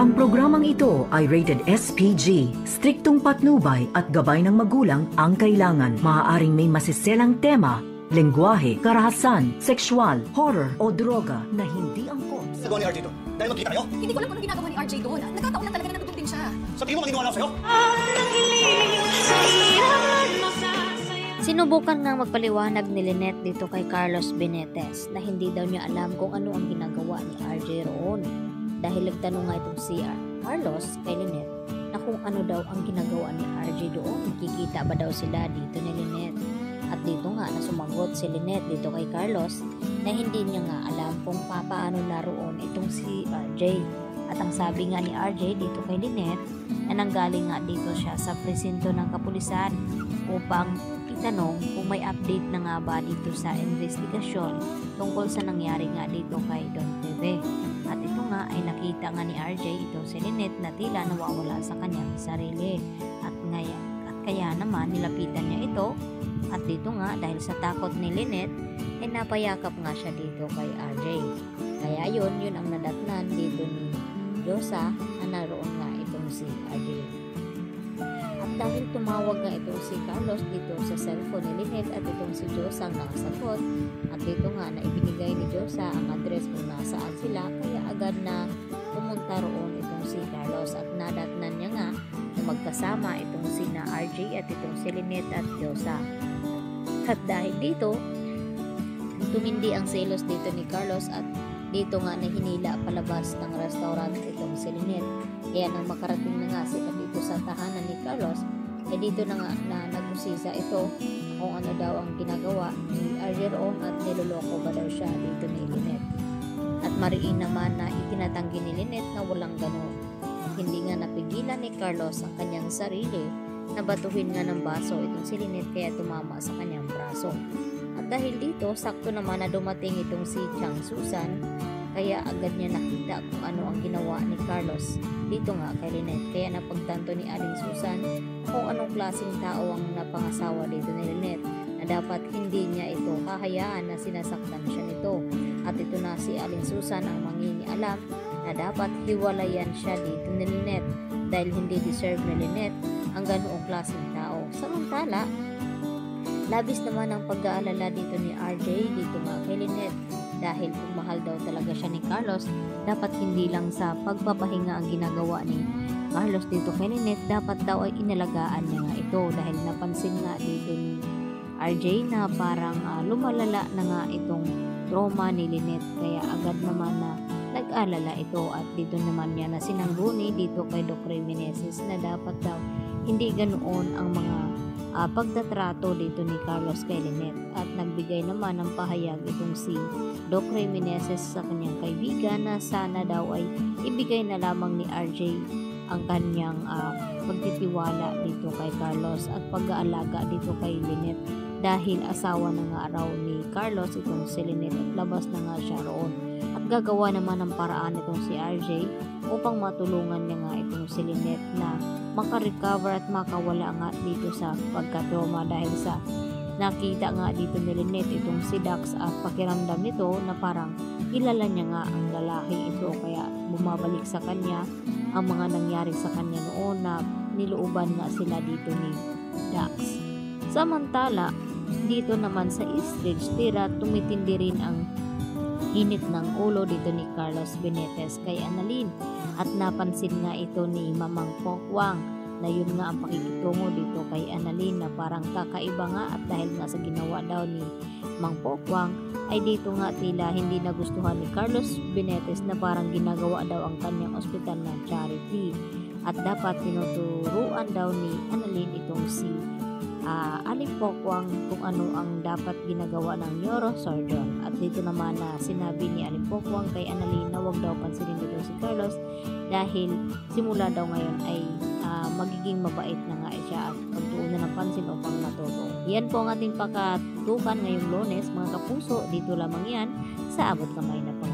Ang programang ito ay rated SPG. Striktong patnubay at gabay ng magulang ang kailangan. Maaaring may masiselang tema, lengguwahe, karahasan, sexual, horror o droga na hindi angkop. Nagawa ni RJ doon? Dahil magkita kayo? Hindi ko alam kung ano ginagawa ni RJ doon. Nagkataon lang talaga na natutong din siya. Sa tingin mo maginawa lang sa'yo? Sinubukan nga magpaliwanag ni Lynette dito kay Carlos Benitez na hindi daw niya alam kung ano ang ginagawa ni RJ roon. Dahil nagtanong nga itong si Carlos kay Lynette na kung ano daw ang ginagawa ni RJ doon. Kikita ba daw sila dito ni Lynette? At dito nga na sumagot si Lynette dito kay Carlos na hindi niya nga alam kung papaano naroon itong si RJ. At ang sabi nga ni RJ dito kay Lynette na nanggaling nga dito siya sa presinto ng kapulisan upang itanong kung may update na nga ba dito sa investigasyon tungkol sa nangyari nga dito kay Don TV. At ito nga ay nakita nga ni RJ ito si Lynette na tila nawawala sa kanyang sarili. At kaya naman nilapitan niya ito. At dito nga dahil sa takot ni Lynette ay napayakap nga siya dito kay RJ. Kaya yun ang nadatnan dito ni Diyosa na naroon nga itong si RJ. At dahil tumawag nga itong si Carlos dito sa cellphone ni Lynette at itong si Diyosa ang nakasagot. At dito nga na ibinigay ni Diyosa ang address kung nasaan sila kaya agad na pumunta roon itong si Carlos at nadatnan niya nga na magkasama itong si na RJ at itong si Lynette at Diyosa. At dahil dito, tumindi ang selos dito ni Carlos at dito nga na hinila palabas ng restaurant itong si Lynette. Kaya nang makarating na nga sila dito sa tahanan ni Carlos, ay dito na nga na nag-usisa ito kung ano daw ang ginagawa ni RJ roon at niloloko ba daw siya dito ni Lynette. At mariin naman na itinatanggi ni Lynette na walang ganun. At hindi nga napigilan ni Carlos ang kanyang sarili na batuhin nga ng baso itong si Lynette kaya tumama sa kanyang braso. At dahil dito, sakto naman na dumating itong si Chang Susan kaya agad niya nakita kung ano ang ginawa ni Carlos dito nga kay Lynette. Kaya napagtanto ni Aling Susan kung anong klaseng tao ang napangasawa dito ni Lynette na dapat hindi niya ito hahayaan na sinasaktan siya nito. At ito na si Aling Susan ang mangingialam na dapat hiwalayan siya dito ni Lynette dahil hindi deserve ni Lynette ang ganoong klaseng tao. Samantala, labis naman ang pag-aalala dito ni RJ dito nga kay Lynette dahil kung mahal daw talaga siya ni Carlos, dapat hindi lang sa pagpapahinga ang ginagawa ni Carlos dito kay Lynette, dapat daw ay inalagaan niya nga ito dahil napansin nga dito ni RJ na parang lumalala na nga itong trauma ni Lynette kaya agad naman na nag-alala ito at dito naman niya na sinangguni dito kay Doc Remeneses na dapat daw hindi ganoon ang mga pagtatrato dito ni Carlos kay Lynette at nagbigay naman ng pahayag itong si Doc Remeneses sa kanyang kaibigan na sana daw ay ibigay na lamang ni RJ ang kanyang pagtitiwala dito kay Carlos at pag-aalaga dito kay Lynette dahil asawa na nga raw ni Carlos itong si Lynette at labas na nga siya roon. At gagawa naman ng paraan itong si RJ upang matulungan niya nga itong si Lynette na makarecover at makawala nga dito sa pagkatrauma dahil sa nakita nga dito ni Lynette itong si Dax at pakiramdam nito na parang kilala niya nga ang lalaki ito kaya bumabalik sa kanya ang mga nangyari sa kanya noon na nilooban nga sila dito ni Dax. Samantala, dito naman sa stage tira tumitindi rin ang init ng ulo dito ni Carlos Benitez kay Annalyn at napansin nga ito ni Mamang Pokwang na yun nga ang pakikitungo dito kay Annalyn na parang kakaiba nga at dahil nga sa ginawa daw ni Mang Pokwang ay dito nga tila hindi nagustuhan ni Carlos Benitez na parang ginagawa daw ang kanyang ospital na charity at dapat tinuturuan daw ni Annalyn itong si Aling Pokwang kung ano ang dapat ginagawa ng neurosurgeon. At dito naman na sinabi ni Aling Pokwang kay Annalyn na huwag daw pansinin dito si Carlos dahil simula daw ngayon ay magiging mabait na nga siya at pagtuunan ng pansin upang matuto. Yan po ang ating pakatukan ngayong Lunes mga kapuso. Dito lamang yan sa Abot Kamay na Pangalaman.